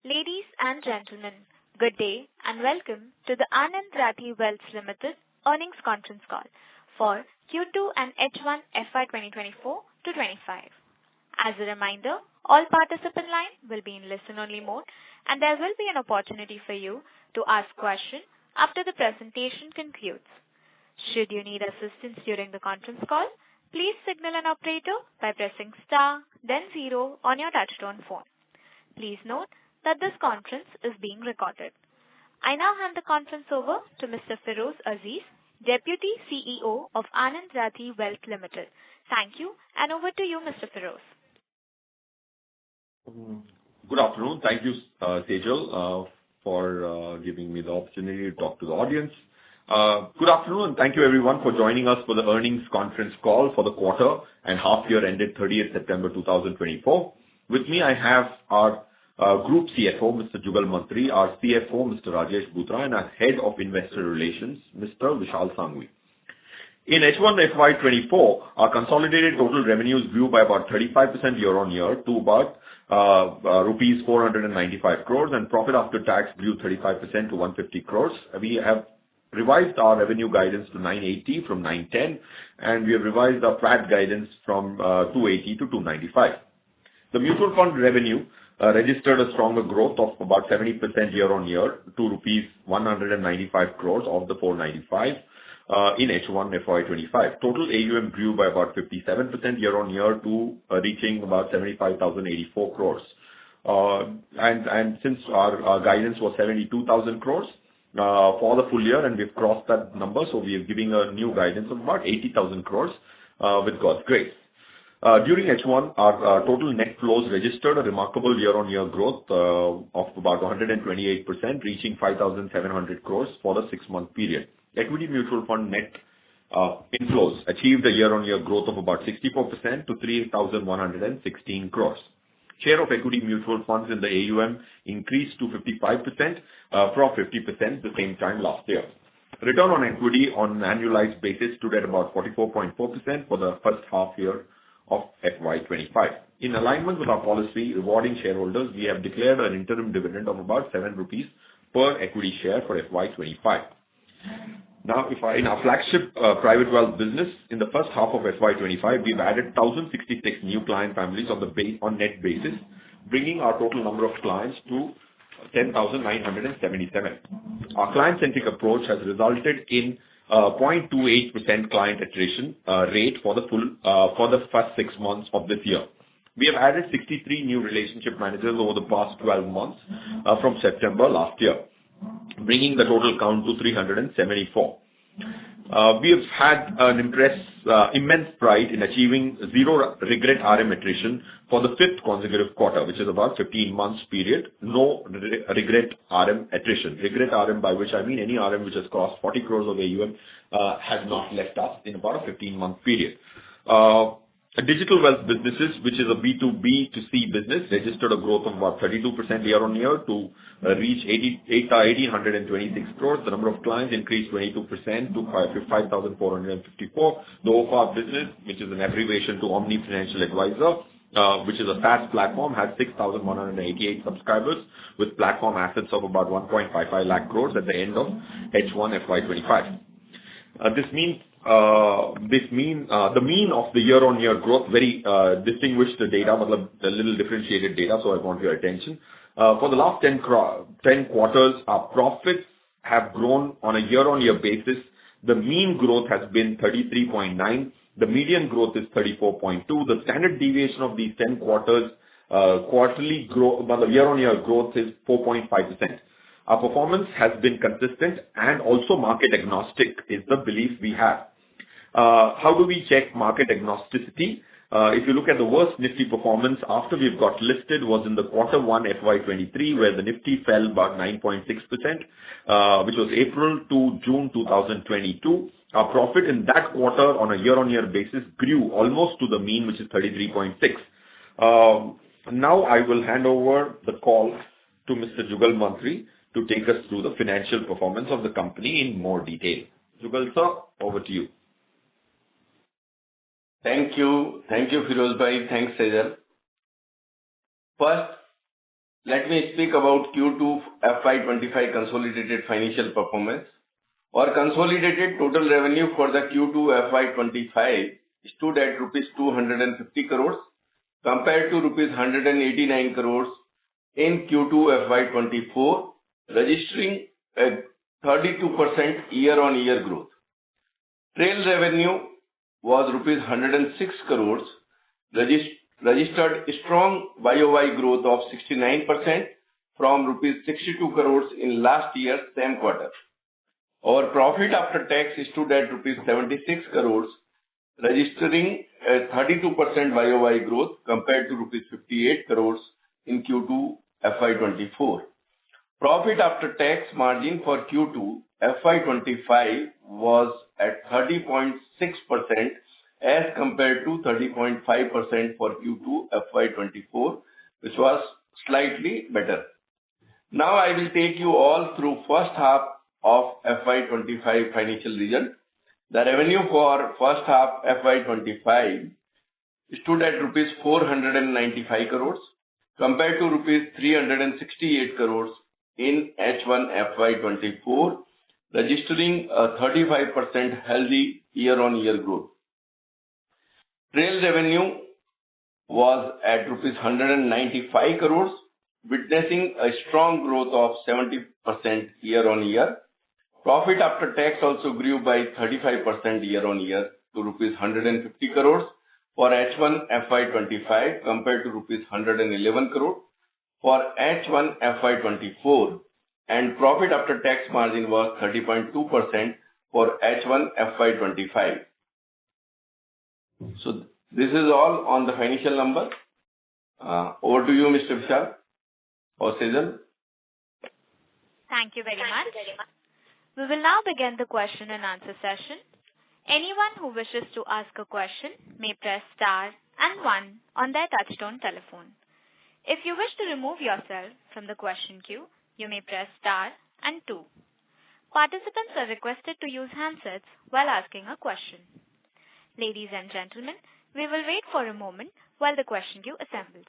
Ladies and gentlemen, good day and welcome to the Anand Rathi Wealth Limited earnings conference call for Q2 and H1 FY 2024 to 25. As a reminder, all participant lines will be in listen-only mode, and there will be an opportunity for you to ask questions after the presentation concludes. Should you need assistance during the conference call, please signal an operator by pressing star, then 0 on your touchtone phone. Please note that this conference is being recorded. I now hand the conference over to Mr. Feroze Aziz, Deputy CEO of Anand Rathi Wealth Limited. Thank you, and over to you, Mr. Feroze. Good afternoon. Thank you, Sejal, for giving me the opportunity to talk to the audience. Good afternoon, and thank you everyone for joining us for the earnings conference call for the quarter and half year ended 30th September 2024. With me, I have our Group CFO, Mr. Jugal Mantri, our CFO, Mr. Rajesh Bhutra, and our Head of Investor Relations, Mr. Vishal Sanghavi. In H1 FY24, our consolidated total revenues grew by about 35% year-on-year to about rupees 495 crores, and profit after tax grew 35% to 150 crores. We have revised our revenue guidance to 980 from 910, and we have revised our PAT guidance from 280 to 295. The mutual fund revenue registered a stronger growth of about 70% year-on-year to rupees 195 crores of the 495 in H1 FY25. Total AUM grew by about 57% year-on-year to reaching about 75,084 crores. And since our guidance was 72,000 crores for the full year, and we've crossed that number, so we are giving a new guidance of about 80,000 crores with God's grace. During H1, our total net flows registered a remarkable year-on-year growth of about 128%, reaching 5,700 crores for the 6-month period. Equity mutual fund net inflows achieved a year-on-year growth of about 64% to 3,116 crores. Share of equity mutual funds in the AUM increased to 55% from 50% the same time last year. Return on equity on an annualized basis stood at about 44.4% for the first half year of FY25. In alignment with our policy rewarding shareholders, we have declared an interim dividend of about 7 rupees per equity share for FY25. Now, in our flagship private wealth business, in the first half of FY25, we've added 1,066 new client families on net basis, bringing our total number of clients to 10,977. Our client-centric approach has resulted in 0.28% client attrition rate for the first 6 months of this year. We have added 63 new relationship managers over the past 12 months from September last year, bringing the total count to 374. We have had an immense pride in achieving zero regret RM attrition for the 5th consecutive quarter, which is about 15 months period. No regret RM attrition. Regret RM, by which I mean any RM which has crossed 40 crores of AUM has not left us in about a 15-month period. Digital wealth businesses, which is a B2B2C business, registered a growth of about 32% year-on-year to reach 1,826 crores. The number of clients increased 22% to 5,454. The OFA business, which is an abbreviation to Omni Financial Advisor, which is a SaaS platform, has 6,188 subscribers with platform assets of about 1.55 lakh crores at the end of H1 FY25. The mean of the year-on-year growth very distinguished the data, but a little differentiated data, so I want your attention. For the last 10 quarters, our profits have grown on a year-on-year basis. The mean growth has been 33.9. The median growth is 34.2. The standard deviation of these 10 quarters, quarterly growth, but the year-on-year growth is 4.5%. Our performance has been consistent and also market agnostic is the belief we have. How do we check market agnosticity? If you look at the worst Nifty performance after we've got listed was in the Q1 FY23, where the Nifty fell about 9.6%, which was April to June 2022. Our profit in that quarter on a year-on-year basis grew almost to the mean, which is 33.6. Now I will hand over the call to Mr. Jugal Mantri to take us through the financial performance of the company in more detail. Jugal sir, over to you. Thank you, Feroze bhai. Thanks, Sejal. First, let me speak about Q2 FY25 consolidated financial performance. Our consolidated total revenue for the Q2 FY25 stood at rupees 250 crores compared to rupees 189 crores in Q2 FY24, registering a 32% year-on-year growth. Trail revenue was rupees 106 crores, registered strong YOY growth of 69% from rupees 62 crores in last year's same quarter. Our profit after tax stood at rupees 76 crores, registering a 32% YOY growth compared to rupees 58 crores in Q2 FY24. Profit after tax margin for Q2 FY25 was at 30.6% as compared to 30.5% for Q2 FY24, which was slightly better. Now I will take you all through first half of FY25 financial result. The revenue for first half FY25 stood at rupees 495 crores compared to rupees 368 crores in H1 FY24, registering a 35% healthy year-on-year growth. Trail revenue was at rupees 195 crores, witnessing a strong growth of 70% year-on-year. Profit after tax also grew by 35% year-on-year to rupees 150 crores for H1 FY25 compared to rupees 111 crores for H1 FY24, and profit after tax margin was 30.2% for H1 FY25. So this is all on the financial number. Over to you, Mr. Vishal or Sejal. Thank you very much. We will now begin the question and answer session. Anyone who wishes to ask a question may press star and 1 on their touchtone telephone. If you wish to remove yourself from the question queue, you may press star and 2. Participants are requested to use handsets while asking a question. Ladies and gentlemen, we will wait for a moment while the question queue assembles.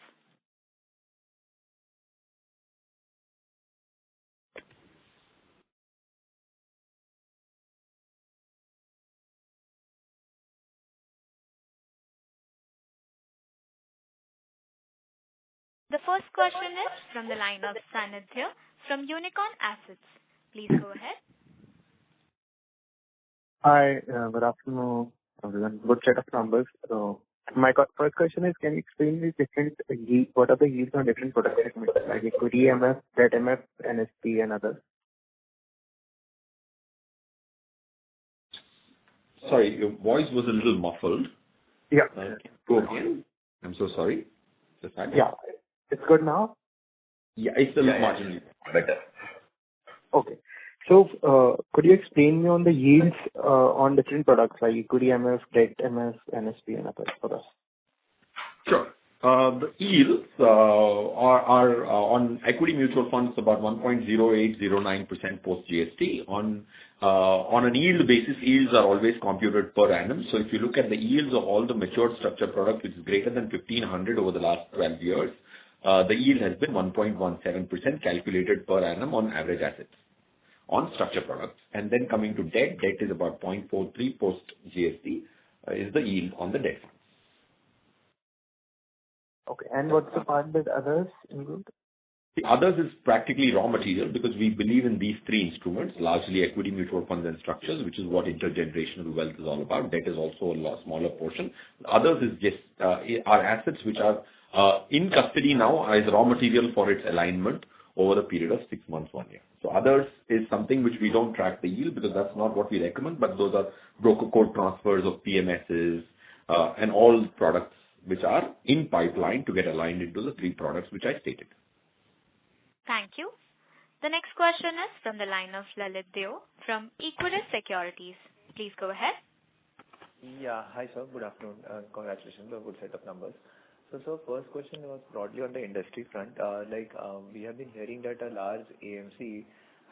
The first question is from the line of Sanidhya from Unicorn Assets. Please go ahead. Hi, good afternoon, everyone. Good set of numbers. So my first question is, can you explain the different yield, what are the yields on different product segments like equity MF, debt MF, NSP and others? Sorry, your voice was a little muffled. Yeah. Go again. I'm so sorry. Yeah. It's good now? Yeah, it's a little marginally better. Okay. So, could you explain me on the yields on different products like equity MF, debt MF, NSP and others for us? Sure. The yields are on equity mutual funds about 1.0809% post GST. On an yield basis, yields are always computed per annum. So if you look at the yields of all the matured structure products, which is greater than 1500 over the last 12 years, the yield has been 1.17% calculated per annum on average assets on structure products. And then coming to debt is about 0.43 post GST is the yield on the debt funds. Okay. And what's the part that others include? The others is practically raw material because we believe in these three instruments, largely equity mutual funds and structures, which is what intergenerational wealth is all about. Debt is also a smaller portion. Others is just our assets which are in custody now as raw material for its alignment over a period of 6 months, 1 year. So others is something which we don't track the yield because that's not what we recommend, but those are broker code transfers of PMSs and all products which are in pipeline to get aligned into the three products which I stated. Thank you. The next question is from the line of Lalit Deo from Equirus Securities. Please go ahead. Yeah. Hi, sir. Good afternoon. Congratulations on a good set of numbers. So first question was broadly on the industry front. We have been hearing that a large AMC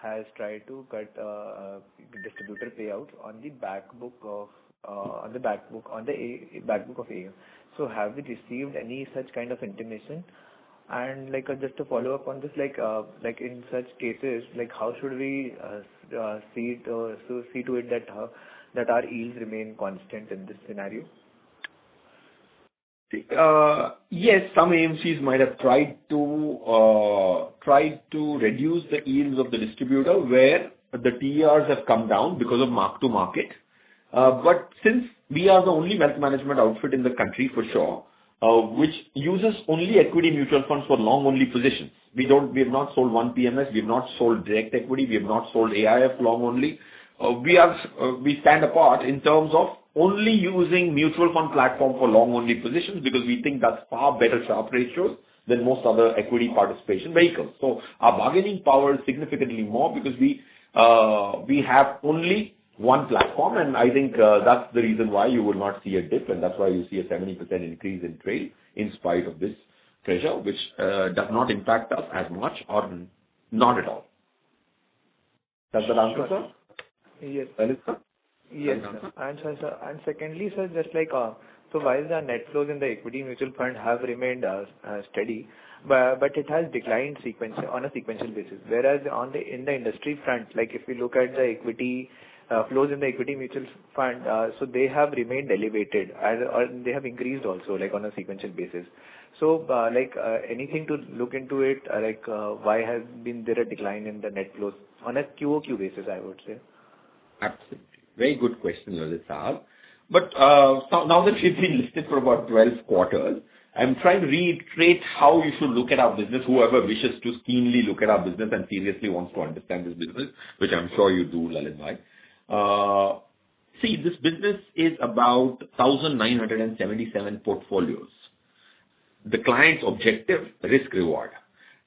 has tried to cut distributor payouts on the back book of AUM. So have we received any such kind of intimation And just to follow up on this, in such cases, how should we see to it that our yields remain constant in this scenario? Yes, some AMCs might have tried to reduce the yields of the distributor where the TERs have come down because of mark to market. But since we are the only wealth management outfit in the country for sure, which uses only equity mutual funds for long only positions. We have not sold one PMS, we have not sold direct equity, we have not sold AIF long only. We stand apart in terms of only using mutual fund platform for long only positions because we think that's far better Sharpe ratios than most other equity participation vehicles. So our bargaining power is significantly more because we have only one platform, and I think that's the reason why you will not see a dip, and that's why you see a 70% increase in trade in spite of this pressure, which does not impact us as much or not at all. Does that answer, sir? Yes. Lalit, sir? Yes, sir. And secondly, sir, so while the net flows in the equity mutual fund have remained steady, but it has declined on a sequential basis. Whereas in the industry front, if we look at the equity flows in the equity mutual fund, so they have remained elevated or they have increased also on a sequential basis. So anything to look into it, why has been there a decline in the net flows on a QOQ basis, I would say? Absolutely. Very good question, Lalit Sahab. But now that we've been listed for about 12 quarters, I'm trying to reiterate how you should look at our business, whoever wishes to keenly look at our business and seriously wants to understand this business, which I'm sure you do, Lalit bhai. See, this business is about 1,977 portfolios. The client's objective, risk reward.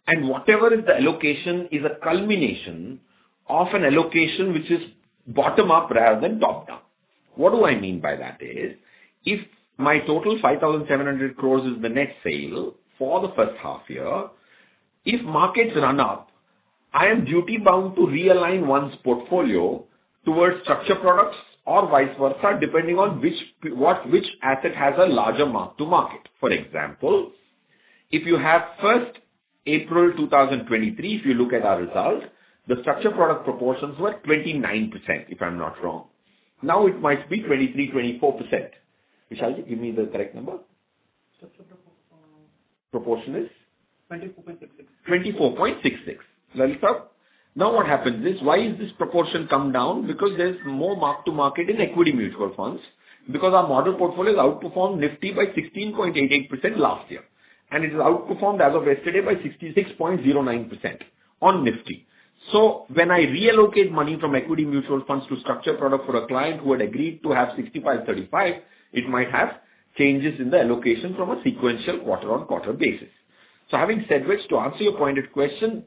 And whatever is the allocation is a culmination of an allocation which is bottom up rather than top down. What do I mean by that is, if my total 5,700 crores is the net sale for the first half year, if markets run up, I am duty bound to realign one's portfolio towards structured products or vice versa, depending on which asset has a larger mark to market. For example, if you have 1st April 2023, if you look at our result, the structured product proportions were 29%, if I'm not wrong. Now it might be 23, 24%. Vishalji, give me the correct number. Proportion is? 24.66. 24.66. Lalita, now what happens is, why is this proportion come down? Because there's more mark to market in equity mutual funds, because our model portfolio has outperformed Nifty by 16.88% last year. And it has outperformed as of yesterday by 66.09% on Nifty. So when I reallocate money from equity mutual funds to structured product for a client who had agreed to have 65-35, it might have changes in the allocation from a sequential quarter-on-quarter basis. So having said which, to answer your pointed question,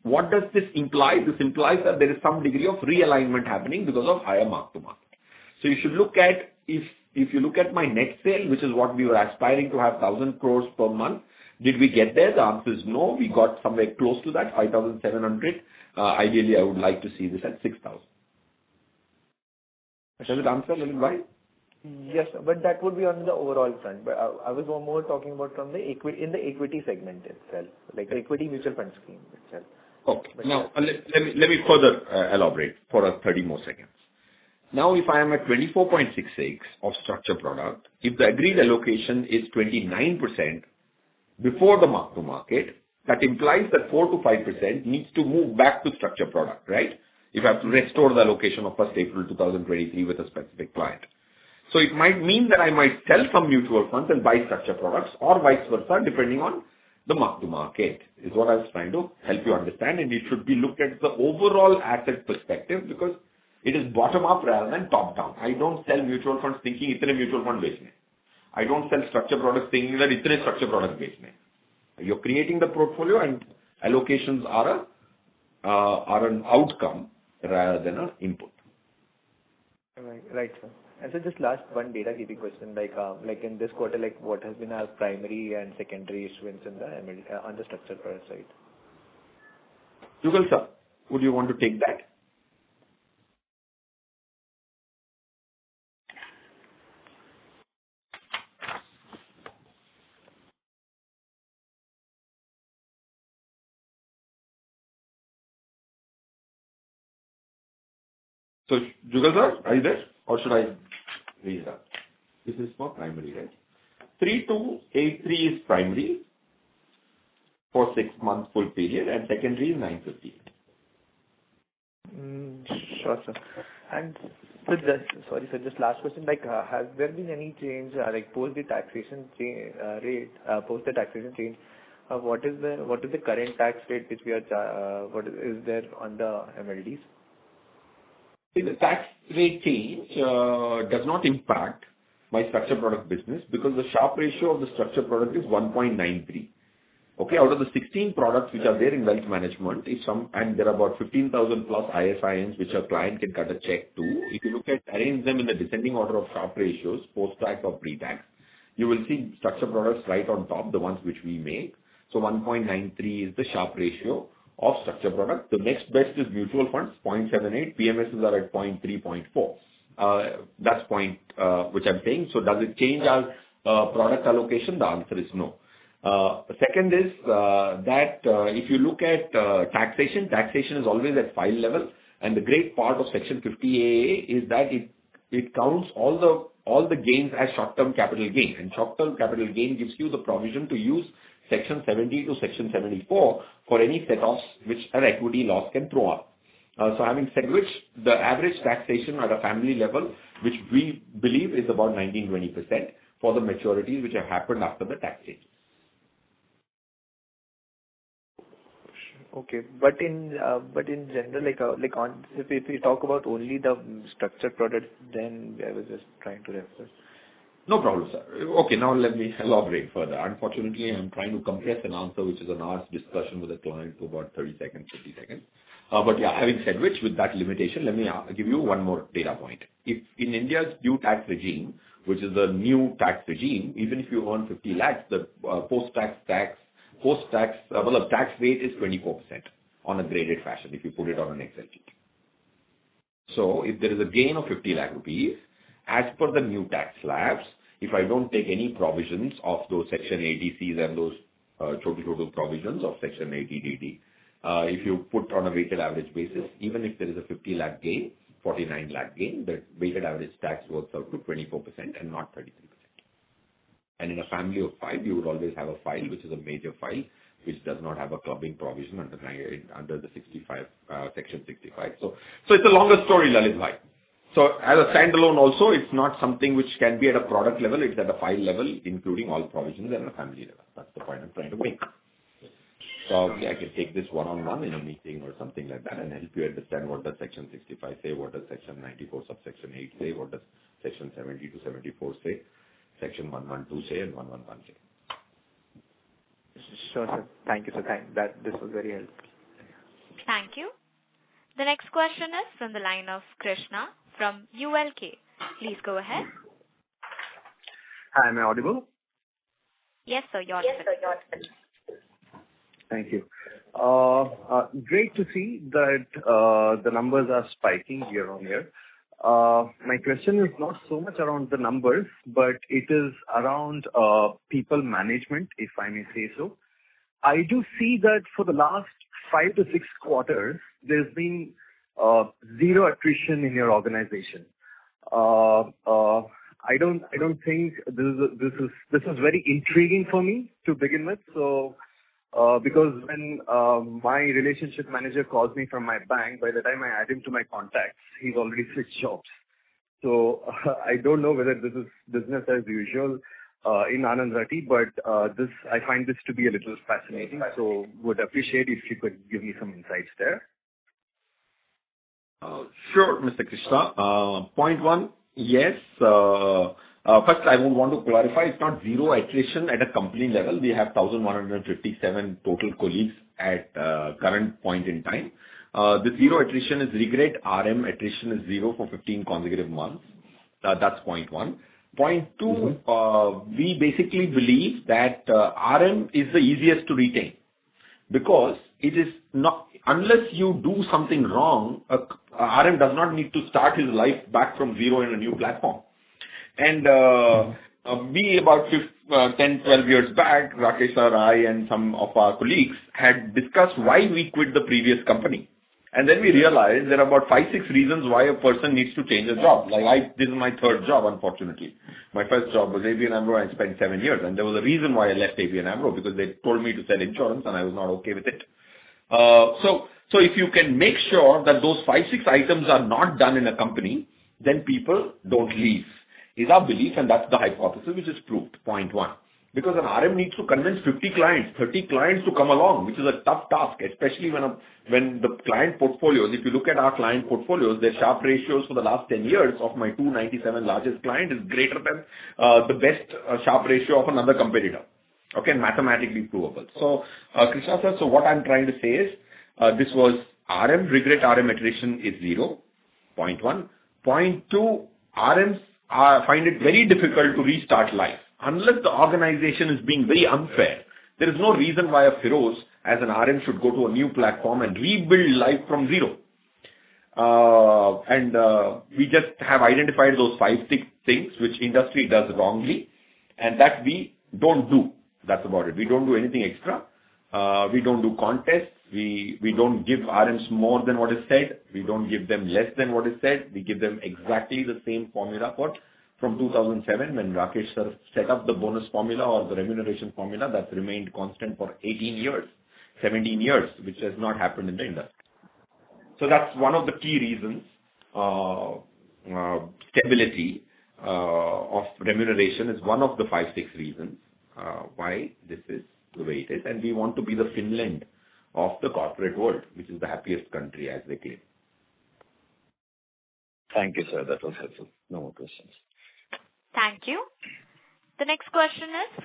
what does this imply? This implies that there is some degree of realignment happening because of higher mark to market. So you should look at, if you look at my net sale, which is what we were aspiring to have 1,000 crores per month, did we get there? The answer is no. We got somewhere close to that, 5,700. Ideally, I would like to see this at 6,000. Does it answer, Lalit bhai? Yes, but that would be on the overall front. But I was more talking about from the in the equity segment itself, like the equity mutual fund scheme itself. Okay. Now, let me further elaborate for 30 more seconds. Now, if I am at 24.66 of structured product, if the agreed allocation is 29% before the mark to market, that implies that 4 to 5% needs to move back to structured product, right? If I have to restore the allocation of 1st April 2023 with a specific client. So it might mean that I might sell some mutual funds and buy structured products or vice versa, depending on the mark to market, is what I was trying to help you understand. And it should be looked at the overall asset perspective because it is bottom up rather than top down. I don't sell mutual funds thinking itne mutual fund basne. I don't sell structured products thinking that itne structured product basne. You're creating the portfolio and allocations are an outcome rather than an input. Right, sir. And so just last one data keeping question, like in this quarter, like what has been our primary and secondary issuance in on the structured product side? Jugal sir, would you want to take that? So, Jugal sir, are you there? Or should I read that? This is for primary, right? 3283 is primary for 6 months full period and secondary is 958. Sure, sir. And so just last question, like, has there been any change, like post the taxation rate, post the taxation change, what is the current tax rate which we are, what is there on the MLDs? See, the tax rate change does not impact my structured product business because the Sharpe ratio of the structured product is 1.93. Okay, out of the 16 products which are there in wealth management, and there are about 15,000 plus ISINs which a client can cut a check to. If you arrange them in the descending order of Sharpe ratios, post-tax or pre-tax, you will see structured products right on top, the ones which we make. So 1.93 is the Sharpe ratio of structured product. The next best is mutual funds, 0.78. PMSs are at 0.3, 0.4. That's point which I'm saying. So does it change our product allocation? The answer is no. Second is that if you look at taxation is always at file level, and the great part of Section 50AA is that it counts all the gains as short-term capital gain, and short-term capital gain gives you the provision to use Section 70 to Section 74 for any set-offs which an equity loss can throw up. So having said which, the average taxation at a family level, which we believe is about 19-20% for the maturities which have happened after the tax change. Okay, but in general, if we talk about only the structured products, then I was just trying to refer. No problem, sir. Okay, now let me elaborate further. Unfortunately, I'm trying to compress an answer which is an hour's discussion with a client to about 30 seconds, 50 seconds. But yeah, having said which, with that limitation, let me give you one more data point. If in India's due tax regime, which is the new tax regime, even if you earn 50 lakhs, the tax rate is 24% on a graded fashion if you put it on an Excel sheet. So if there is a gain of 50 lakh rupees, as per the new tax slabs, if I don't take any provisions of those Section 80Cs and those total provisions of Section 80DD, if you put on a weighted average basis, even if there is a 50 lakh gain, 49 lakh gain, the weighted average tax works out to 24% and not 33%. And in a family of 5, you would always have a file, which is a major file, which does not have a clubbing provision under the 65, Section 65. So it's a longer story, Lalit bhai. So as a standalone also, it's not something which can be at a product level, it's at a file level, including all provisions at a family level. That's the point I'm trying to make. So I can take this one-on-one in a meeting or something like that and help you understand what does Section 65 say, what does Section 94 subsection 8 say, what does Section 70 to 74 say, Section 112 say, and 111 say. Sure, sir. Thank you, sir. This was very helpful. Thank you. The next question is from the line of Krishna from ULK. Please go ahead. Hi, am I audible? Yes, sir, you're audible. Thank you. Great to see that the numbers are spiking year on year. My question is not so much around the numbers, but it is around people management, if I may say so. I do see that for the last 5 to 6 quarters, there's been zero attrition in your organization. I don't think this is very intriguing for me to begin with. So, because when my relationship manager calls me from my bank, by the time I add him to my contacts, he's already switched jobs. So I don't know whether this is business as usual in Anand Rathi, but I find this to be a little fascinating. So would appreciate if you could give me some insights there. Sure, Mr. Krishna. Point one, yes. First, I would want to clarify, it's not zero attrition at a company level. We have 1,157 total colleagues at current point in time. The zero attrition is regret. RM attrition is 0 for 15 consecutive months. That's point one. Point two, we basically believe that RM is the easiest to retain because it is not, unless you do something wrong, RM does not need to start his life back from zero in a new platform. And we about 10, 12 years back, Rakesh sir, I and some of our colleagues had discussed why we quit the previous company. And then we realized there are about 5-6 reasons why a person needs to change a job. This is my third job, unfortunately. My first job was ABN AMRO. I spent 7 years, and there was a reason why I left ABN AMRO, because they told me to sell insurance, and I was not okay with it. So if you can make sure that those 5-6 items are not done in a company, then people don't leave, is our belief, and that's the hypothesis which is proved. Point one. Because an RM needs to convince 50 clients, 30 clients to come along, which is a tough task, especially when the client portfolios, if you look at our client portfolios, their Sharpe ratios for the last 10 years of my 297 largest client is greater than the best Sharpe ratio of another competitor. Okay, mathematically provable. So, Krishna sir, so what I'm trying to say is, this was regret RM attrition is 0, point one. Point two, RMs find it very difficult to restart life. Unless the organization is being very unfair, there is no reason why a Feroz as an RM should go to a new platform and rebuild life from zero. We just have identified those 5-6 things which industry does wrongly, and that we don't do. That's about it. We don't do anything extra. We don't do contests. We don't give RMs more than what is said. We don't give them less than what is said. We give them exactly the same formula from 2007 when Rakesh sir set up the bonus formula or the remuneration formula that's remained constant for 18 years, 17 years, which has not happened in the industry. So that's one of the key reasons, stability of remuneration is one of the 5-6 reasons why this is the way it is. And we want to be the Finland of the corporate world, which is the happiest country as they claim. Thank you, sir. That was helpful. No more questions. Thank you. The next question is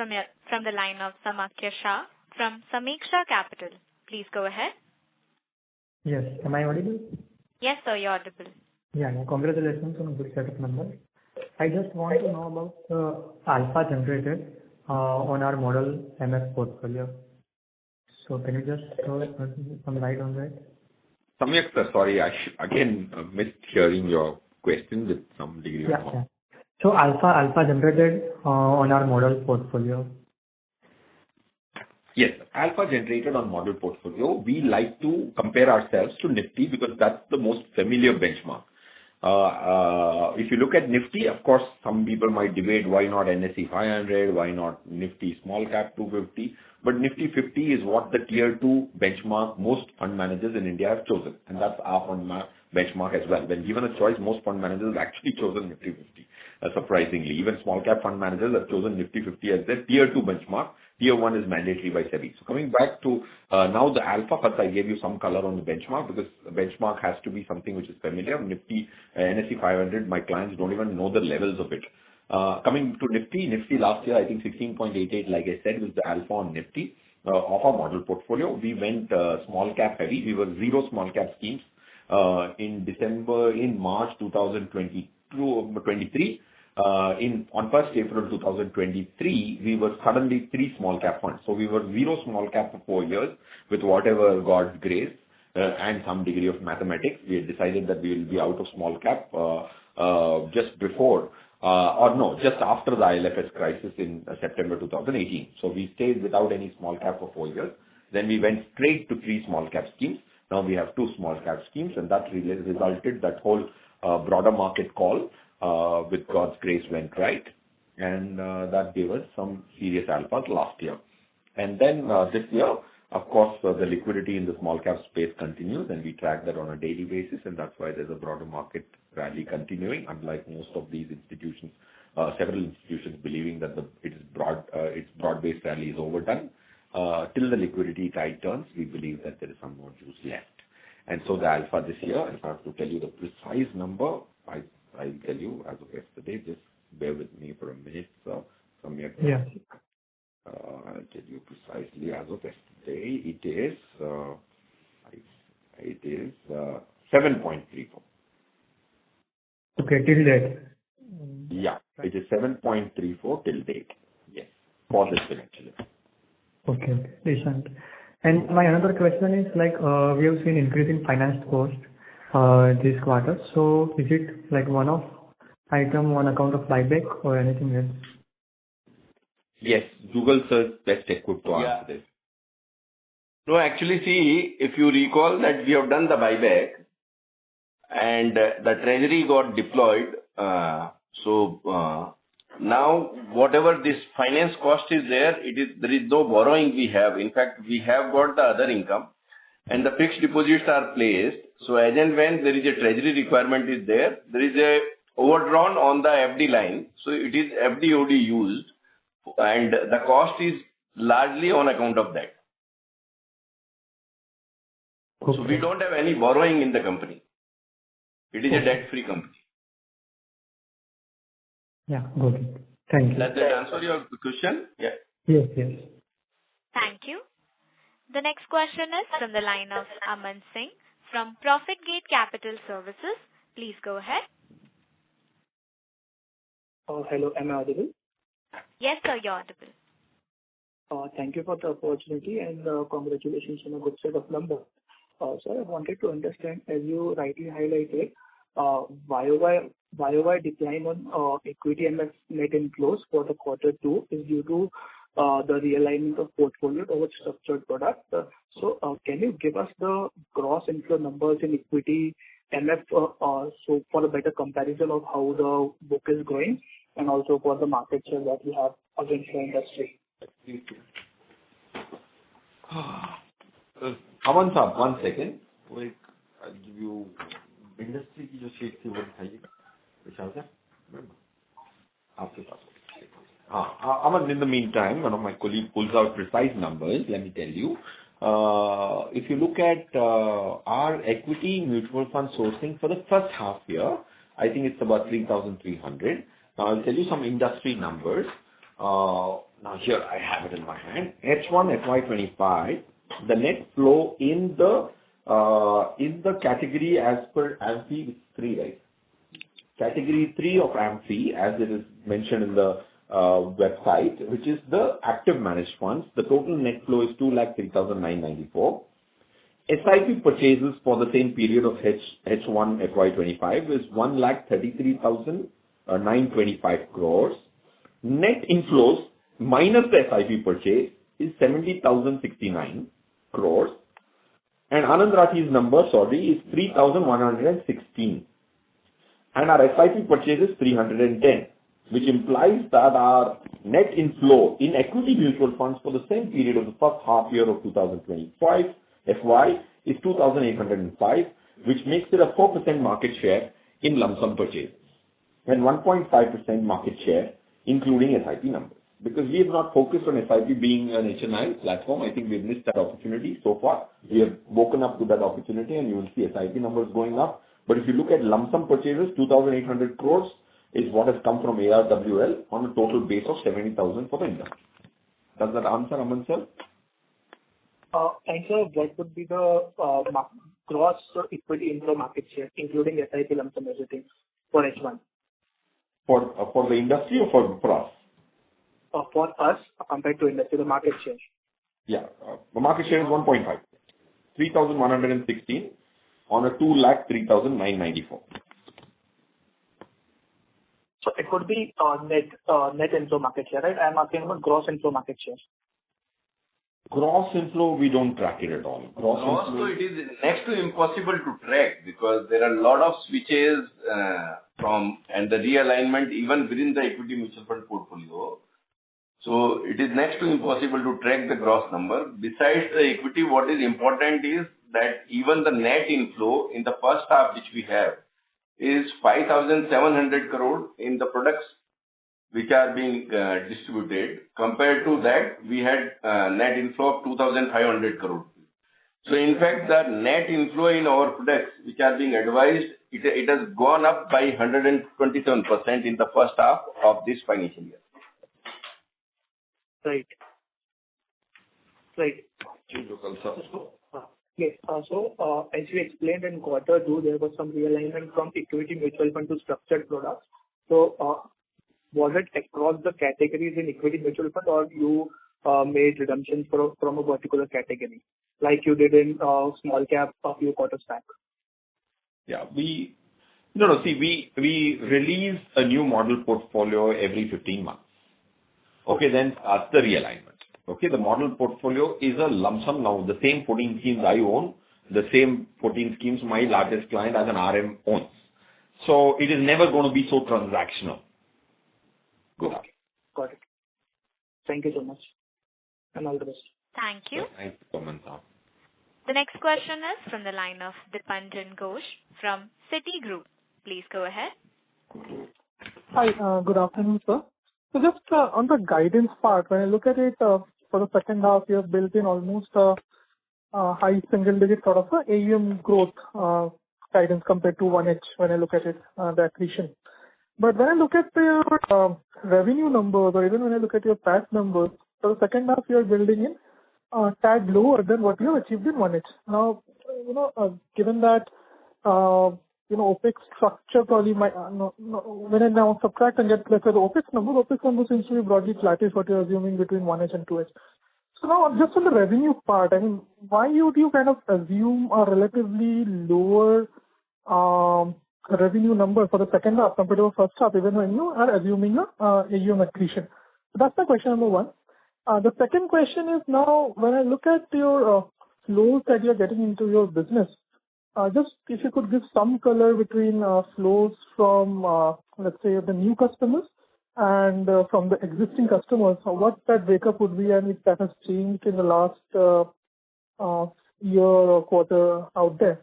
from the line of Samakya Shah from Samiksha Capital. Please go ahead. Yes. Am I audible? Yes, sir, you're audible. Yeah. Congratulations on a good set of numbers. I just want to know about the alpha generated on our model MF portfolio. So can you just throw some light on that? Samyak sir, sorry, I again missed hearing your question with some degree of yeah. So alpha generated on our model portfolio. Yes, alpha generated on model portfolio. We like to compare ourselves to Nifty because that's the most familiar benchmark. If you look at Nifty, of course, some people might debate why not NSE 500, why not Nifty small cap 250. But Nifty 50 is what the tier 2 benchmark most fund managers in India have chosen. And that's our fund benchmark as well. When given a choice, most fund managers have actually chosen Nifty 50. Surprisingly, even small cap fund managers have chosen Nifty 50 as their tier 2 benchmark. Tier 1 is mandatory by SEBI. So coming back to now the alpha, first I gave you some color on the benchmark because the benchmark has to be something which is familiar. Nifty, NSE 500, my clients don't even know the levels of it. Coming to Nifty last year, I think 16.88, like I said, was the alpha on Nifty of our model portfolio. We went small cap heavy. We were 0 small cap schemes in March 2023. On 1st April 2023, we were suddenly 3 small cap funds. So we were 0 small cap for 4 years with whatever God's grace and some degree of mathematics. We had decided that we will be out of small cap just after the IL&FS crisis in September 2018. So we stayed without any small cap for 4 years. Then we went straight to 3 small cap schemes. Now we have 2 small cap schemes, and that really resulted that whole broader market call with God's grace went right, and that gave us some serious alphas last year. And then this year, of course, the liquidity in the small cap space continues, and we track that on a daily basis, and that's why there's a broader market rally continuing, unlike most of these institutions, several institutions believing that its broad-based rally is overdone. Till the liquidity tide turns, we believe that there is some more juice left. And so the alpha this year, if I have to tell you the precise number, I'll tell you as of yesterday. Just bear with me for a minute, sir. Yeah. I'll tell you precisely as of yesterday. It is 7.34. Okay, till date. Yeah, it is 7.34 till date. Yes, for this financial year. Okay, decent. And my another question is we have seen increase in finance cost this quarter. So is it like one-off item on account of buyback or anything else? Yes, Google search best equipped to answer this. No, actually, see, if you recall that we have done the buyback and the treasury got deployed. Now whatever this finance cost is there, there is no borrowing we have. In fact, we have got the other income and the fixed deposits are placed. So as and when there is a treasury requirement is there is a overdrawn on the FD line. So it is FD/OD used and the cost is largely on account of that. Okay. So we don't have any borrowing in the company. It is a debt-free company. Yeah, got it. Thank you. Does that answer your question? Yeah. Yes. Thank you. The next question is from the line of Aman Singh from ProfitGate Capital Services. Please go ahead. Hello, am I audible? Yes, sir, you're audible. Thank you for the opportunity and congratulations on a good set of numbers. Sir, I wanted to understand, as you rightly highlighted, YOY decline on equity MF net inflows for the quarter 2 is due to the realignment of portfolio towards structured products. Can you give us the gross inflow numbers in equity MF so for a better comparison of how the book is growing and also for the market share that we have against the industry? Aman साहब, 1 second. वो एक जो industry की जो sheet थी वो दिखाइए विशाल sir, आपके पास. Aman, in the meantime, one of my colleagues pulls out precise numbers. Let me tell you. If you look at our equity mutual fund sourcing for the first half year, I think it's about 3,300. Now I'll tell you some industry numbers. Now here I have it in my hand. H1 FY25, the net flow in the category as per AMFI 3, right? Category 3 of AMFI, as it is mentioned in the website, which is the active managed funds. The total net flow is 2,03,994. SIP purchases for the same period of H1 FY25 is 1,33,925 crores. Net inflows minus the SIP purchase is 70,069 crores. And Anand Rathi's number, is 3,116. And our SIP purchase is 310. Which implies that our net inflow in equity mutual funds for the same period of the first half year of 2025 FY is 2,805, which makes it a 4% market share in lump sum purchases and 1.5% market share including SIP numbers. Because we have not focused on SIP being an HNI platform, I think we've missed that opportunity so far. We have woken up to that opportunity and you will see SIP numbers going up. But if you look at lump sum purchases, 2,800 crores is what has come from ARWL on a total base of 70,000 for the industry. Does that answer, Aman sir? And sir, what would be the gross equity inflow market share, including SIP lump sum everything for H1? For the industry or for us? For us, compared to industry, the market share. Yeah, the market share is 1.5. 3,116 on a 2,03,994. So it could be net inflow market share, right? I am asking about gross inflow market share. Gross inflow, we don't track it at all. Gross inflow, it is next to impossible to track because there are a lot of switches and the realignment even within the equity mutual fund portfolio. So it is next to impossible to track the gross number. Besides the equity, what is important is that even the net inflow in the first half which we have is 5,700 crore in the products which are being distributed. Compared to that, we had net inflow of 2,500 crore. So in fact, the net inflow in our products which are being advised, it has gone up by 127% in the first half of this financial year. Right. Yes. So, as you explained in quarter 2, there was some realignment from equity mutual fund to structured products. So, was it across the categories in equity mutual fund, or you made redemptions from a particular category, like you did in small cap a few quarters back? Yeah, we release a new model portfolio every 15 months. Okay, then that's the realignment. Okay, the model portfolio is a lump sum. Now, the same 14 schemes I own, the same 14 schemes my largest client as an RM owns. So it is never going to be so transactional. Good. Okay. Got it. Thank you so much. And all the best. Thank you. Thanks for comments. The next question is from the line of Dipanjan Ghosh from Citigroup. Please go ahead. Hi, good afternoon, sir. So just on the guidance part, when I look at it for the second half, you have built in almost high single-digit sort of AUM growth guidance compared to 1H when I look at it, the accretion. But when I look at your revenue numbers, or even when I look at your PAT numbers, for the second half, you are building in tad lower than what you have achieved in 1H. Now, given that, OPEX structure probably might, when I now subtract and get let's say the OPEX number seems to be broadly flattish what you're assuming between 1H and 2H. So now, just on the revenue part, I mean, why would you kind of assume a relatively lower revenue number for the second half compared to the first half, even when you are assuming AUM accretion? So that's my question number one. The second question is now, when I look at your flows that you're getting into your business, just if you could give some color between flows from, let's say, the new customers and from the existing customers, what that breakup would be and if that has changed in the last year or quarter out there.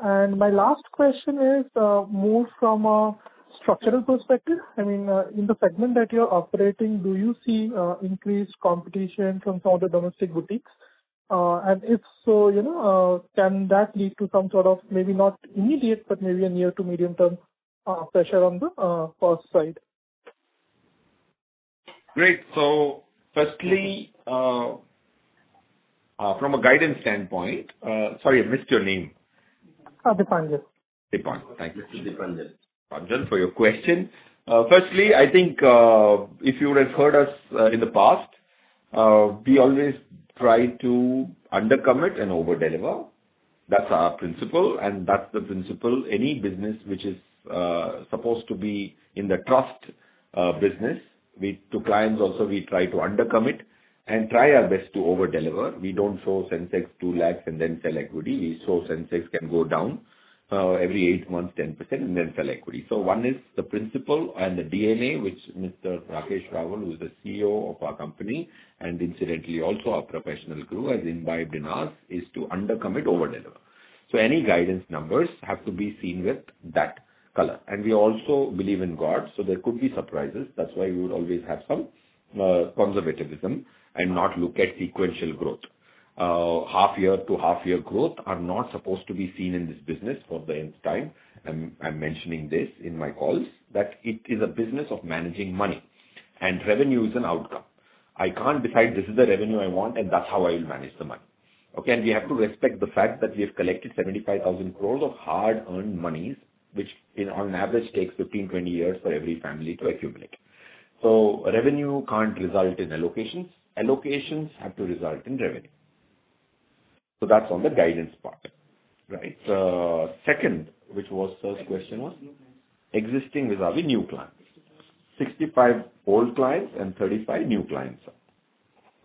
And my last question is more from a structural perspective. I mean, in the segment that you're operating, do you see increased competition from some of the domestic boutiques? And if so, can that lead to some sort of maybe not immediate, but maybe a near to medium term pressure on the cost side? Great. So, firstly, from a guidance standpoint, sorry, I missed your name. Dipanjan. Dipanjan. Thank you, Dipanjan, for your question. Firstly, I think if you would have heard us in the past, we always try to undercommit and overdeliver. That's our principle, and that's the principle any business which is supposed to be in the trust business. To clients also, we try to undercommit and try our best to overdeliver. We don't show Sensex 2 lakhs and then sell equity. We show Sensex can go down every 8 months 10% and then sell equity. So one is the principle and the DNA which Mr. Rakesh Rawal, who is the CEO of our company and incidentally also our professional crew, has imbibed in us, is to undercommit, overdeliver. So any guidance numbers have to be seen with that color. And we also believe in God, so there could be surprises. That's why we would always have some conservatism and not look at sequential growth. Half year to half year growth are not supposed to be seen in this business for the nth time. I'm mentioning this in my calls, that it is a business of managing money and revenue is an outcome. I can't decide this is the revenue I want and that's how I will manage the money. Okay, and we have to respect the fact that we have collected 75,000 crores of hard-earned monies, which on average takes 15-20 years for every family to accumulate. So revenue can't result in allocations. Allocations have to result in revenue. So that's on the guidance part, right? Second, which was first question was existing vis-a-vis new clients. 65 old clients and 35 new clients.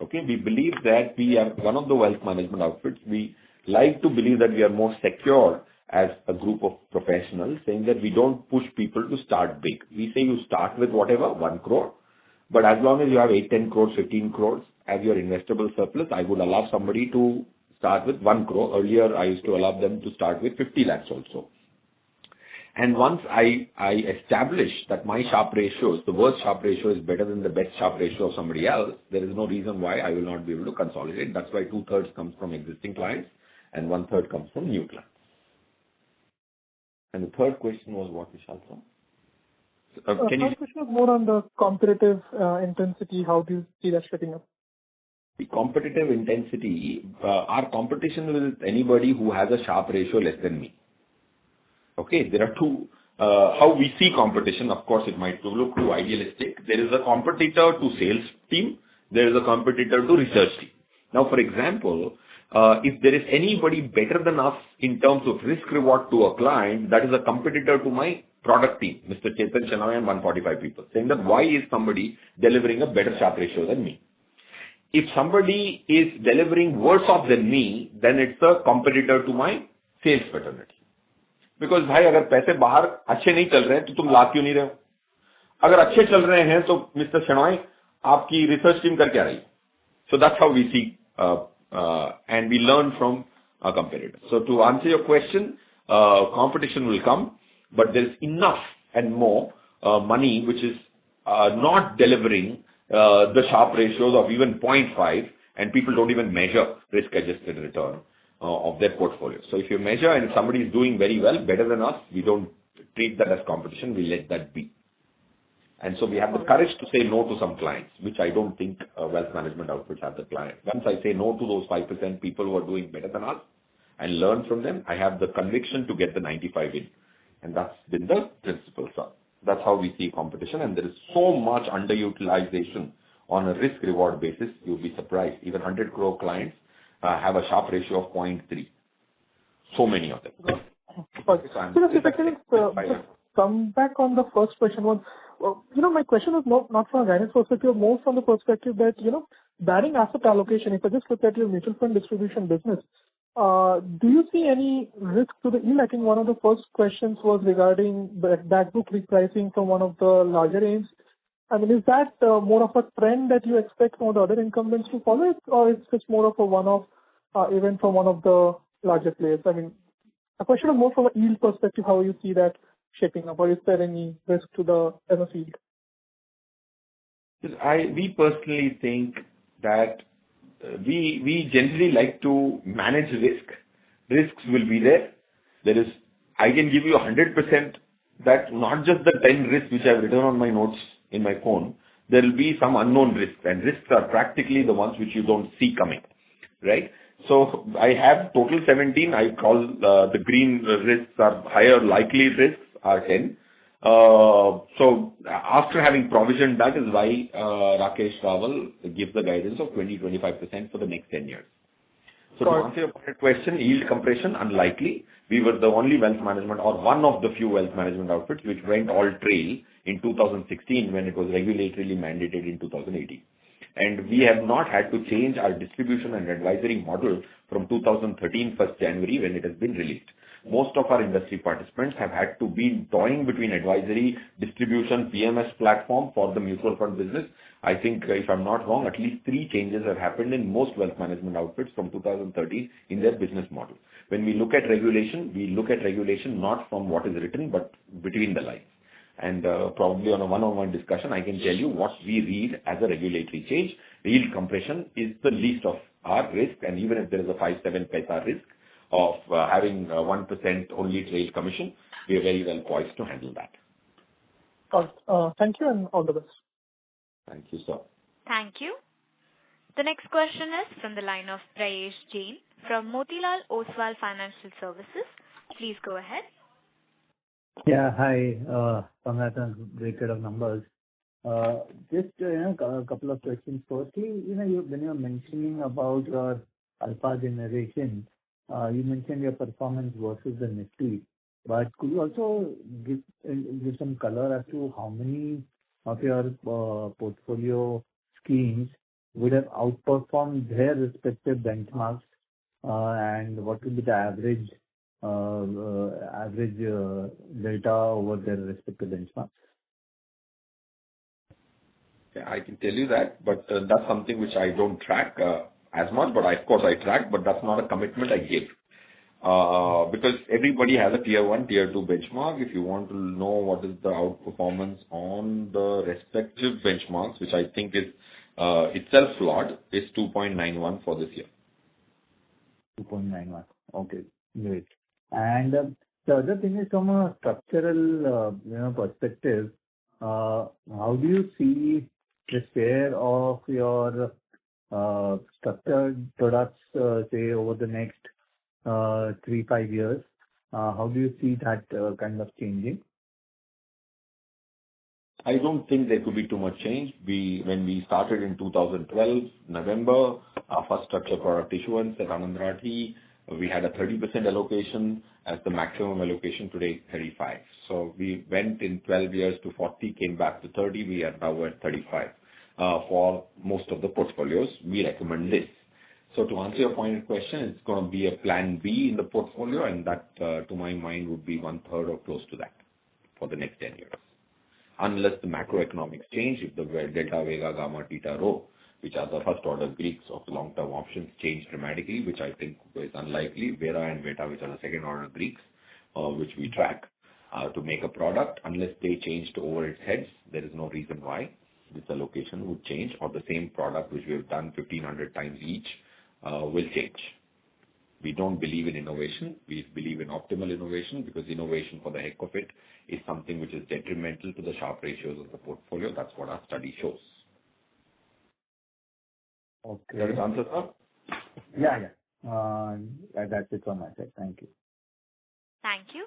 Okay, we believe that we are one of the wealth management outfits. We like to believe that we are more secure as a group of professionals, saying that we don't push people to start big. We say you start with whatever, 1 crore, but as long as you have 8, 10 crores, 15 crores as your investable surplus, I would allow somebody to start with 1 crore. Earlier, I used to allow them to start with 50 lakhs also. And once I establish that my Sharpe ratios, the worst Sharpe ratio is better than the best Sharpe ratio of somebody else, there is no reason why I will not be able to consolidate. That's why 2/3 comes from existing clients and 1/3 comes from new clients. And the third question was what, Vishal? The third question was more on the competitive intensity. How do you see that shaping up? The competitive intensity, our competition with anybody who has a Sharpe ratio less than me. Okay, there are two. How we see competition, of course, it might look too idealistic. There is a competitor to sales team. There is a competitor to research team. Now, for example, if there is anybody better than us in terms of risk reward to a client, that is a competitor to my product team, Mr. Chetan Chennai and 145 people, saying that why is somebody delivering a better Sharpe ratio than me? if somebody is delivering worse off than me, then it's a competitor to my sales fraternity. Because भाई अगर पैसे बाहर अच्छे नहीं चल रहे हैं तो तुम ला क्यों नहीं रहे हो? अगर अच्छे चल रहे हैं तो मिस्टर शनॉय आपकी रिसर्च टीम कर क्या रही है? So that's how we see and we learn from our competitors. So to answer your question, competition will come, but there is enough and more money which is not delivering the sharp ratios of even 0.5, and people don't even measure risk-adjusted return of their portfolio. So if you measure and somebody is doing very well, better than us, we don't treat that as competition. We let that be. And so we have the courage to say no to some clients, which I don't think wealth management outfits have the client. Once I say no to those 5% people who are doing better than us and learn from them, I have the conviction to get the 95 in. And that's been the principle, sir. That's how we see competition. And there is so much underutilization on a risk-reward basis, you'll be surprised. Even 100 crore clients have a sharp ratio of 0.3. So many of them. So if I can come back on the first question was, my question is not from a guidance perspective, more from the perspective that, barring asset allocation, if I just look at your mutual fund distribution business, do you see any risk to the yield? I think one of the first questions was regarding back book repricing from one of the larger aims. I mean, is that more of a trend that you expect from the other incumbents to follow it, or it's just more of a one-off event from one of the larger players? I mean, a question is more from a yield perspective, how you see that shaping up, or is there any risk to the MF yield? We personally think that we generally like to manage risk. Risks will be there. I can give you 100% that not just the 10 risks which I've written on my notes in my phone, there will be some unknown risks, and risks are practically the ones which you don't see coming, right? So I have total 17. I call the green risks are higher likely risks are 10. So after having provisioned that is why Rakesh Rawal gives the guidance of 20-25% for the next 10 years. So to answer your question, yield compression unlikely. We were the only wealth management or one of the few wealth management outfits which went all trail in 2016 when it was regulatorily mandated in 2018. And we have not had to change our distribution and advisory model from 2013 1st January when it has been released. Most of our industry participants have had to be toying between advisory, distribution, PMS platform for the mutual fund business. I think, if I'm not wrong, at least 3 changes have happened in most wealth management outfits from 2013 in their business model. When we look at regulation, we look at regulation not from what is written, but between the lines. And probably on a one-on-one discussion, I can tell you what we read as a regulatory change. Yield compression is the least of our risk, and even if there is a 5-7 paisa risk of having 1% only trail commission, we are very well poised to handle that. Thank you and all the best. Thank you, sir. Thank you. The next question is from the line of Prayesh Jain from Motilal Oswal Financial Services. Please go ahead. Yeah, hi. Congrats on great set of numbers. Just a couple of questions. Firstly, when you're mentioning about your alpha generation, you mentioned your performance versus the Nifty. But could you also give some color as to how many of your portfolio schemes would have outperformed their respective benchmarks, and what will be the average delta over their respective benchmarks? Yeah, I can tell you that, but that's something which I don't track as much, but of course I track, but that's not a commitment I give. Because everybody has a tier 1, tier 2 benchmark. If you want to know what is the outperformance on the respective benchmarks, which I think is itself flawed, is 2.91 for this year. 2.91. Okay, great. And the other thing is from a structural perspective, how do you see the share of your structured products, say over the next 3-5 years? How do you see that kind of changing? I don't think there could be too much change. When we started in 2012, November, our first structured product issuance at Anand Rathi, we had a 30% allocation as the maximum allocation, today 35. So we went in 12 years to 40, came back to 30, we are now at 35. for most of the portfolios. We recommend this. So to answer your pointed question, it's going to be a plan B in the portfolio, and that, to my mind, would be 1/3 or close to that for the next 10 years. Unless the macroeconomics change, if the delta, vega, gamma, theta, rho, which are the first order Greeks of the long-term options, change dramatically, which I think is unlikely. Vera and beta, which are the second order Greeks, which we track to make a product, unless they change to over its heads, there is no reason why this allocation would change, or the same product which we have done 1,500 times each will change. We don't believe in innovation. We believe in optimal innovation, because innovation, for the heck of it, is something which is detrimental to the Sharpe ratios of the portfolio. That's what our study shows. Okay. Does that answer, sir? Yeah. That's it from my side. Thank you. Thank you.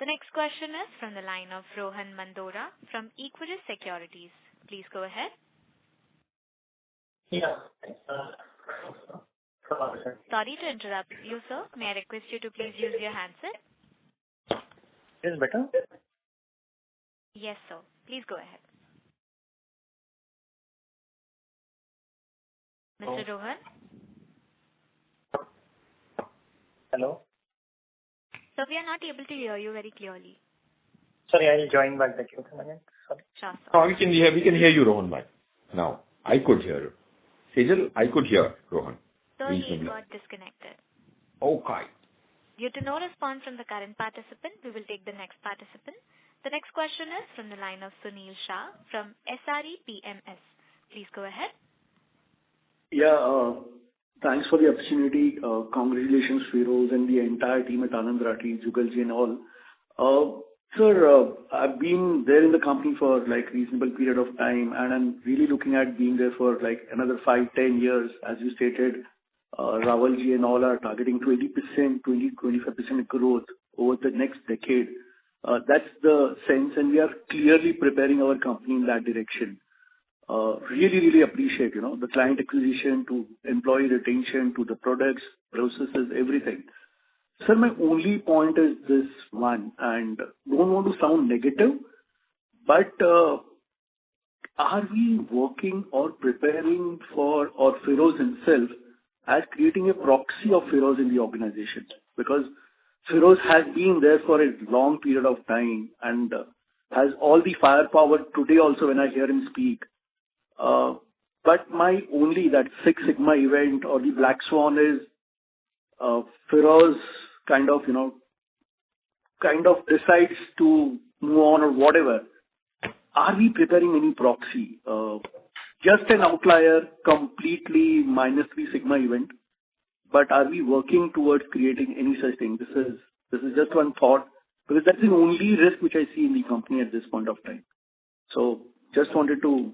The next question is from the line of Rohan Mandora from Equirus Securities. Please go ahead. Yeah. Sorry to interrupt you, sir. May I request you to please use your handset? Is it better? Yes, sir. Please go ahead. Mr. Rohan? Hello? So we are not able to hear you very clearly. Sorry, I'll join back the queue again. Sorry. Sure, sir. No, we can hear you, Rohan, bhai. Now, I could hear you. Sejal, I could hear Rohan. Sir, he got disconnected. Okay. Due to no response from the current participant, we will take the next participant. The next question is from the line of Sunil Shah from SRE PMS. Please go ahead. Yeah, thanks for the opportunity. Congratulations, Feroz, and the entire team at Anand Rathi, Jugalji and all. Sir, I've been there in the company for like reasonable period of time, and I'm really looking at being there for like another 5-10 years. As you stated, Rawalji and all are targeting 20-25% growth over the next decade. That's the sense, and we are clearly preparing our company in that direction. Really appreciate, the client acquisition to employee retention to the products, processes, everything. Sir, my only point is this one, and don't want to sound negative, but are we working or preparing for, or Feroz himself, as creating a proxy of Feroz in the organization? Because Feroz has been there for a long period of time and has all the firepower today also when I hear him speak. But my only that Six Sigma event or the Black Swan is Feroz kind of decides to move on or whatever. Are we preparing any proxy? Just an outlier, completely minus 3 Sigma event, but are we working towards creating any such thing? This is just one thought, because that's the only risk which I see in the company at this point of time. So just wanted to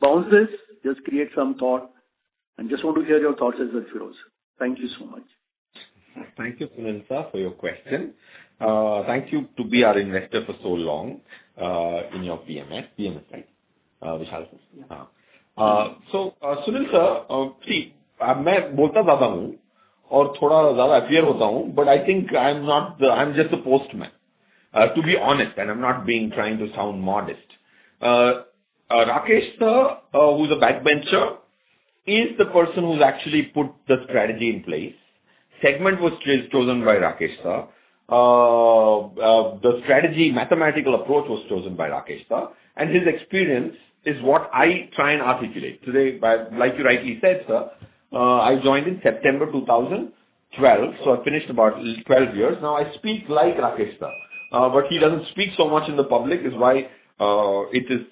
bounce this, just create some thought, and just want to hear your thoughts as well, Feroz. Thank you so much. Thank you, Sunil sir, for your question. Thank you to be our investor for so long in your PMS, right? Vishal sir. So, Sunil sir, see, मैं बोलता ज़्यादा हूँ और थोड़ा ज़्यादा appear होता हूँ, but I think I'm just a postman. To be honest, and I'm not trying to sound modest. Rakesh sir, who's a backbencher, is the person who's actually put the strategy in place. Segment was chosen by Rakesh sir. The strategy, mathematical approach was chosen by Rakesh sir, and his experience is what I try and articulate today. Like you rightly said, sir, I joined in September 2012, so I finished about 12 years. Now I speak like Rakesh sir, but he doesn't speak so much in the public, is why it is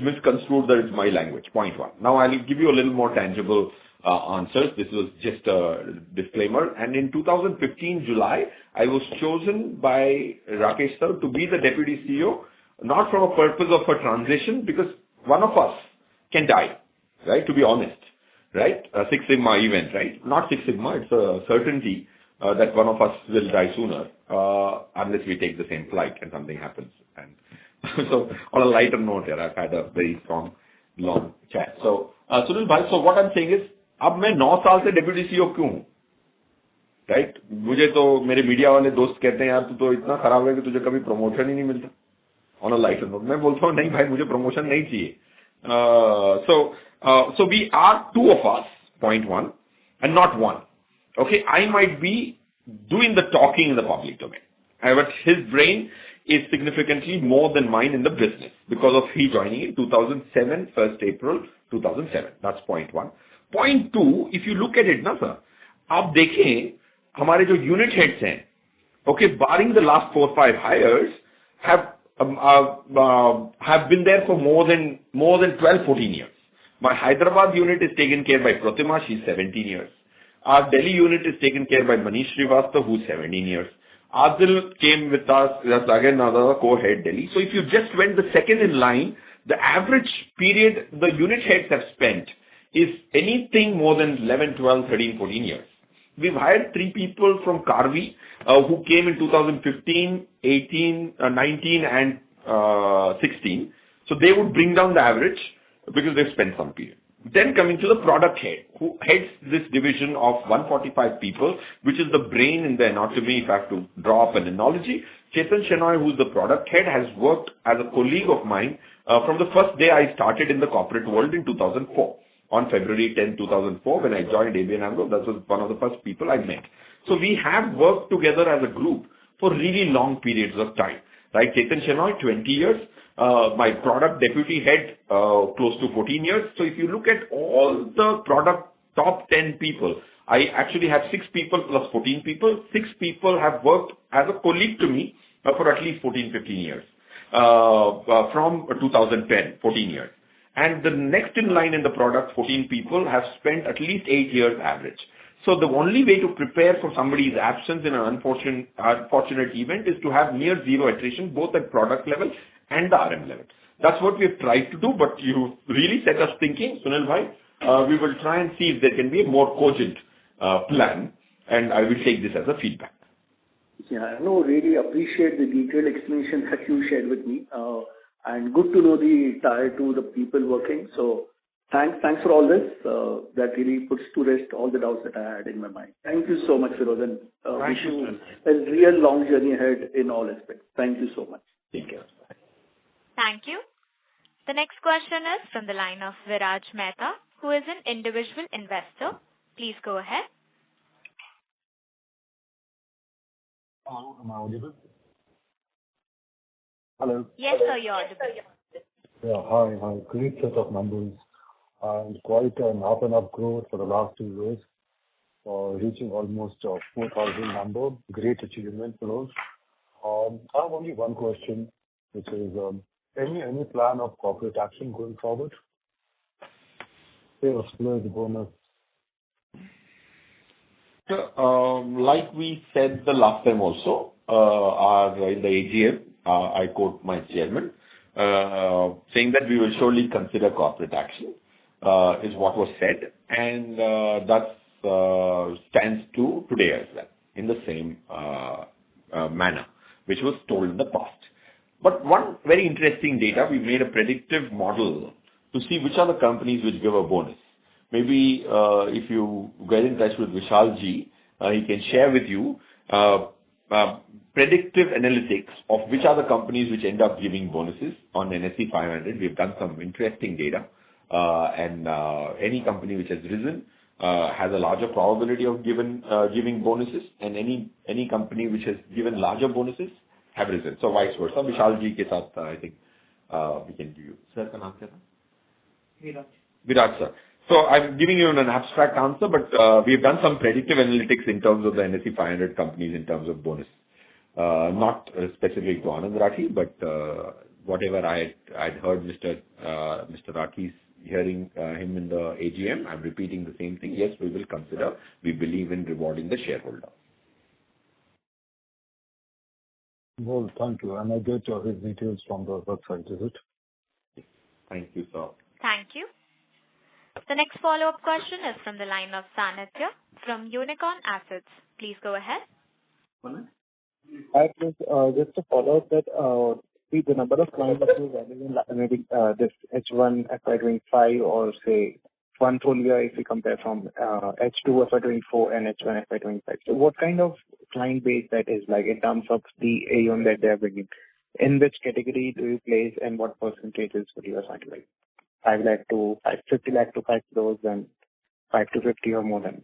misconstrued that it's my language. Point one. Now I'll give you a little more tangible answers. This was just a disclaimer. And in 2015 July, I was chosen by Rakesh sir to be the deputy CEO, not from a purpose of a transition, because one of us can die, right? To be honest, right? A Six Sigma event, right? Not Six Sigma, it's a certainty that one of us will die sooner, unless we take the same flight and something happens. And so on a lighter note here, I've had a very strong, long chat. So, Sunil bhai, so what I'm saying is, अब मैं 9 साल से deputy CEO क्यों हूँ, right? मुझे तो मेरे media वाले दोस्त कहते हैं यार तू तो इतना खराब है कि तुझे कभी प्रमोशन ही नहीं मिलता. ऑन अ लाइटर नोट मैं बोलता हूँ नहीं भाई, मुझे प्रमोशन नहीं चाहिए. So we are two of us, point one, and not one. Okay, I might be doing the talking in the public domain. But his brain is significantly more than mine in the business because of he joining in 2007, 1st April 2007. That's point one. Point two, if you look at it, na sir, आप देखें हमारे जो unit heads हैं, okay, barring the last 4-5 hires, have been there for more than 12-14 years. My Hyderabad unit is taken care by Pratima, she's 17 years. Our Delhi unit is taken care by Manish Srivastava, who's 17 years. Adil came with us, that's again another co-head Delhi. So if you just went the second in line, the average period the unit heads have spent is anything more than 11, 12, 13, 14 years. We've hired 3 people from Karvi who came in 2015, 18, 19 and 16. So they would bring down the average because they've spent some period. Then coming to the product head, who heads this division of 145 people, which is the brain in the anatomy, if I have to draw up an analogy. Chetan Shenoy, who's the product head, has worked as a colleague of mine from the first day I started in the corporate world in 2004. On February 10, 2004, when I joined ABN AMRO, that was one of the first people I met. So we have worked together as a group for really long periods of time. Like Chetan Shenoy, 20 years. My product deputy head, close to 14 years. So if you look at all the product top 10 people, I actually have 6 people plus 14 people. 6 people have worked as a colleague to me for at least 14, 15 years. From 2010, 14 years. And the next in line in the product, 14 people, have spent at least 8 years average. So the only way to prepare for somebody's absence in an unfortunate event is to have near zero attrition, both at product level and the RM level. That's what we've tried to do, but you really set us thinking, Sunil bhai. We will try and see if there can be a more cogent plan, and I will take this as a feedback. Yeah, no, really appreciate the detailed explanation that you shared with me. And good to know the tier to the people working. So thanks for all this. That really puts to rest all the doubts that I had in my mind. Thank you so much, Feroz, and wish you a real long journey ahead in all aspects. Thank you so much. Take care. Thank you. The next question is from the line of Viraj Mehta, who is an individual investor. Please go ahead. Hello, am I audible? Hello. Yes, sir, you're audible. Yeah, hi. Great set of numbers and quite an up and up growth for the last 2 years, reaching almost 4,000 number. Great achievement for us. I have only one question, which is any plan of corporate action going forward? Say a split bonus. Like we said the last time also, in the AGM, I quote my chairman, saying that we will surely consider corporate action, is what was said, and that stands to today as well, in the same manner, which was told in the past. But one very interesting data, we made a predictive model to see which are the companies which give a bonus. Maybe if you get in touch with Vishal ji, he can share with you predictive analytics of which are the companies which end up giving bonuses on NSE 500. We've done some interesting data, and any company which has risen has a larger probability of giving bonuses, and any company which has given larger bonuses have risen. So vice versa. Vishal ji ke saath, I think we can give you. Sir, ka naam kya tha? Viraj sir. So I'm giving you an abstract answer, but we've done some predictive analytics in terms of the NSE 500 companies in terms of bonus. Not specific to Anand Rathi, but whatever I'd heard Mr. Rathi's hearing him in the AGM, I'm repeating the same thing. Yes, we will consider. We believe in rewarding the shareholder. Well, thank you. And I get his details from the website, is it? Thank you, sir. Thank you. The next follow-up question is from the line of Sanitya from Unicorn Assets. Please go ahead. Hi, please, just to follow up that, see the number of clients that you value in maybe this H1 FY25 or say one full year if we compare from H2 FY24 and H1 FY25. So what kind of client base that is like in terms of the AUM that they are bringing? In which category do you place and what percentages would you assign like? 5 lakh to 50 lakh to 5 crores and 5 to 50 or more than.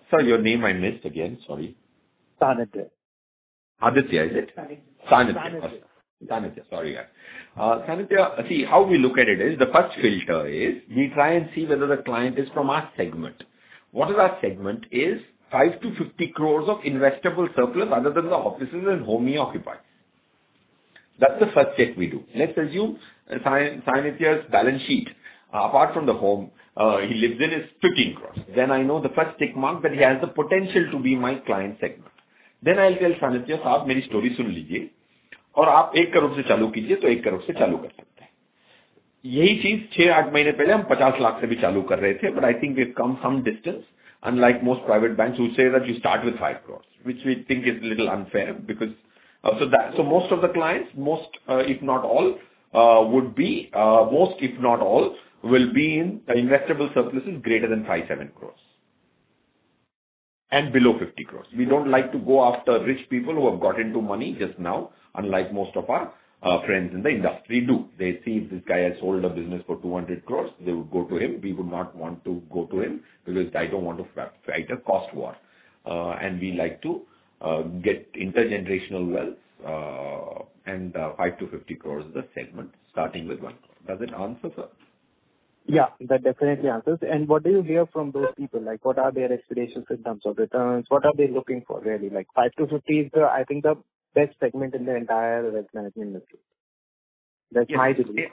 Sir, your name I missed again. Sorry. Sanitya. Aditya, is it? Sanitya. Sanitya, sorry. Sanitya, see, how we look at it is, the first filter is, we try and see whether the client is from our segment. What is our segment is 5 to 50 crores of investable surplus other than the offices and home he occupies. That's the first check we do. Let's assume Sanitya's balance sheet, apart from the home he lives in, is 15 crores. Then I know the first tick mark that he has the potential to be my client segment. Then I'll tell Sanitya, साहब मेरी story सुन लीजिए और आप 1 करोड़ से चालू कीजिए तो 1 करोड़ से चालू कर सकते हैं. यही चीज 6-8 महीने पहले हम 50 लाख से भी चालू कर रहे थे, but I think we've come some distance, unlike most private banks who say that you start with 5 crores, which we think is a little unfair because so most of the clients, if not all, will be in investable surpluses greater than 5-7 crores. And below 50 crores. We don't like to go after rich people who have got into money just now, unlike most of our friends in the industry do. They see if this guy has sold a business for 200 crores, they would go to him. We would not want to go to him because I don't want to fight a cost war. And we like to get intergenerational wealth and 5 to 50 crores is the segment, starting with 1 crore. Does it answer, sir? Yeah, that definitely answers. And what do you hear from those people? Like, what are their expectations in terms of returns? What are they looking for, really? Like, 5 to 50 is, I think, the best segment in the entire wealth management industry. That's my belief.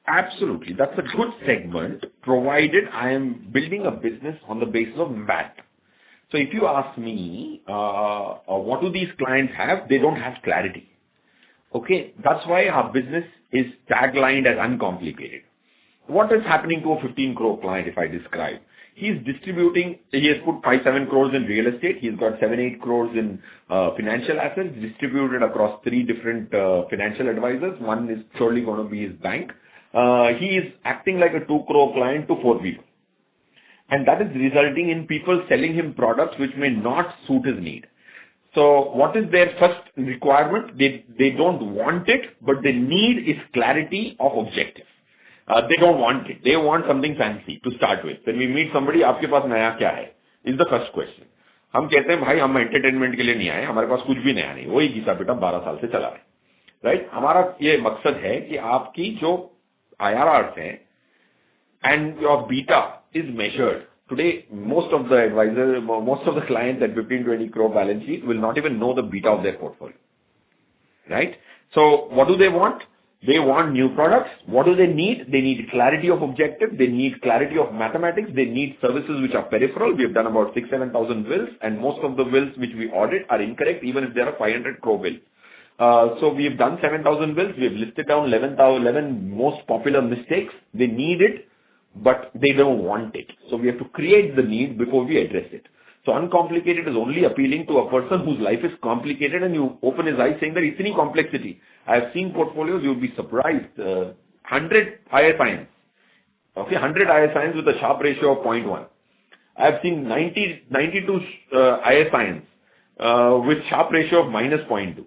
Absolutely. That's a good segment, provided I am building a business on the basis of math. So if you ask me, what do these clients have? They don't have clarity. Okay? That's why our business is taglined as uncomplicated. What is happening to a 15 crore client if I describe? He has put 5-7 crores in real estate. He's got 7-8 crores in financial assets distributed across 3 different financial advisors. One is surely going to be his bank. He is acting like a 2 crore client to 4 people. And that is resulting in people selling him products which may not suit his need. So what is their first requirement? They don't want it, but the need is clarity of objective. They don't want it. They want something fancy to start with. When we meet somebody, आपके पास नया क्या है? Is the first question. हम कहते हैं भाई हम entertainment के लिए नहीं आए, हमारे पास कुछ भी नया नहीं, वही घिसा पिटा 12 साल से चला रहे, राइट? हमारा ये मकसद है कि आपकी जो IRRs हैं and your beta is measured. Today, most of the clients at 15-20 crore balance sheet will not even know the beta of their portfolio, right? So what do they want? They want new products. What do they need? They need clarity of objective. They need clarity of mathematics. They need services which are peripheral. We have done about 6,000-7,000 wills, and most of the wills which we audit are incorrect, even if there are 500 crore wills. So we have done 7,000 wills. We have listed down 11 most popular mistakes. They need it, but they don't want it. So we have to create the need before we address it. So uncomplicated is only appealing to a person whose life is complicated, and you open his eyes saying that it's any complexity. I have seen portfolios, you would be surprised. 100 ISINs. Okay, 100 ISINs with a Sharpe ratio of 0.1. I have seen 92 ISINs with Sharpe ratio of -0.2.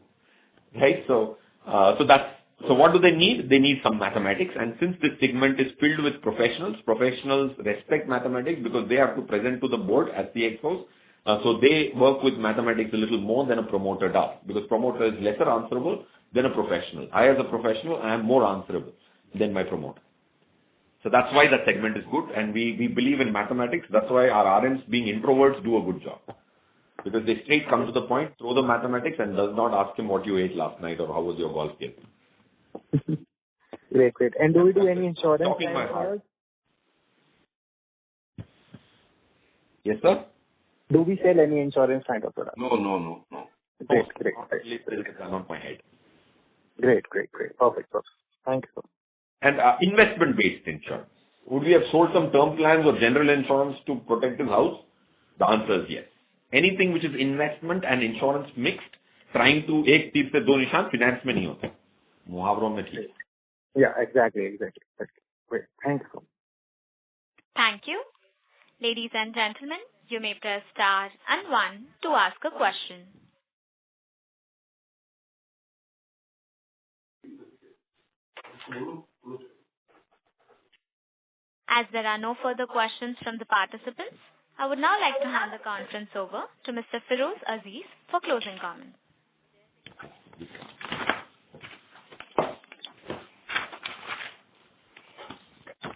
Right? So what do they need? They need some mathematics, and since this segment is filled with professionals respect mathematics because they have to present to the board as CXOs. So they work with mathematics a little more than a promoter does, because promoter is lesser answerable than a professional. I, as a professional, I am more answerable than my promoter. So that's why that segment is good, and we believe in mathematics. That's why our RMs, being introverts, do a good job, because they straight come to the point, throw the mathematics, and does not ask him what you ate last night or how was your golf game. Great. And do we do any insurance? Yes, sir? Do we sell any insurance kind of product? No. Great. On my head. Great. Perfect. Thank you. And investment-based insurance. Would we have sold some term plans or general insurance to protect his house? The answer is yes. Anything which is investment and insurance mixed, trying to एक तीर से दो निशान finance में नहीं होता, मुहावरों में ठीक. Yeah, exactly. Great. Thank you. Thank you. Ladies and gentlemen, you may press star and 1 to ask a question. As there are no further questions from the participants, I would now like to hand the conference over to Mr. Feroz Aziz for closing comments.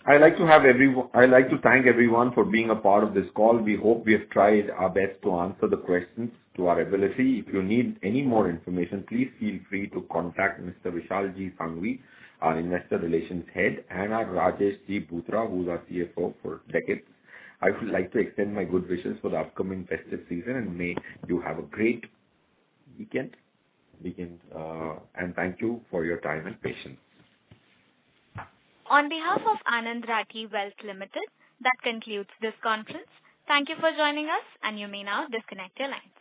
I'd like to thank everyone for being a part of this call. We hope we have tried our best to answer the questions to our ability. If you need any more information, please feel free to contact Mr. Vishal G. Sangvi, our Investor Relations Head, and our Rajesh G. Bhutra, who's our CFO for decades. I would like to extend my good wishes for the upcoming festive season, and may you have a great weekend, and thank you for your time and patience. On behalf of Anand Rathi Wealth Limited, that concludes this conference. Thank you for joining us, and you may now disconnect your line.